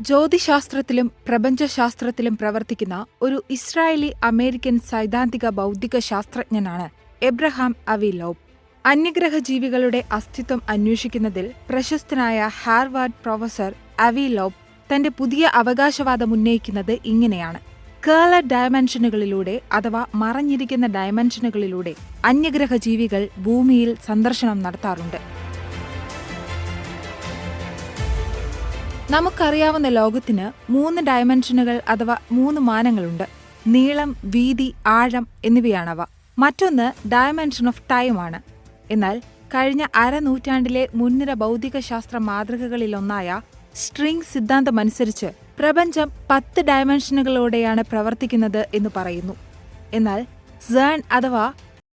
ജ്യോതിശാസ്ത്രത്തിലും പ്രപഞ്ചശാസ്ത്രത്തിലും പ്രവർത്തിക്കുന്ന ഒരു Israeli American സൈദ്ധാന്തിക ബൗദ്ധിക ശാസ്ത്രജ്ഞനാണ് എബ്രഹാം അവിലോവ്. അന്യഗ്രഹ ജീവികളുടെ അസ്തിത്വം അന്വേഷിക്കുന്നതിൽ പ്രശസ്തനായ ഹാർവാർഡ് പ്രൊഫസർ അവിലോവ് തന്റെ പുതിയ അവകാശവാദം ഉന്നയിക്കുന്നത് ഇങ്ങനെയാണ്: കേളർ ഡയമെൻഷനുകളിലൂടെ അഥവാ മറഞ്ഞിരിക്കുന്ന ഡയമെൻഷനുകളിലൂടെ അന്യഗ്രഹ ജീവികൾ ഭൂമിയിൽ സന്ദർശനം നടത്താറുണ്ട്. നമുക്കറിയാവുന്ന ലോകത്തിന് 3 ഡയമെൻഷനുകൾ അഥവാ 3 മാനങ്ങളുണ്ട്. നീളം, വീതി, ആഴം എന്നിവയാണവ. മറ്റൊന്ന് ഡയമെൻഷൻ ഓഫ് ടൈം ആണ്. എന്നാൽ കഴിഞ്ഞ അരനൂറ്റാണ്ടിലെ മുൻനിര ഭൗതികശാസ്ത്ര മാതൃകകളിലൊന്നായ സ്ട്രിംഗ് സിദ്ധാന്തമനുസരിച്ച് പ്രപഞ്ചം 10 ഡയമെൻഷനുകളോടെയാണ് പ്രവർത്തിക്കുന്നത് എന്ന് പറയുന്നു. എന്നാൽ സേൺ അഥവാ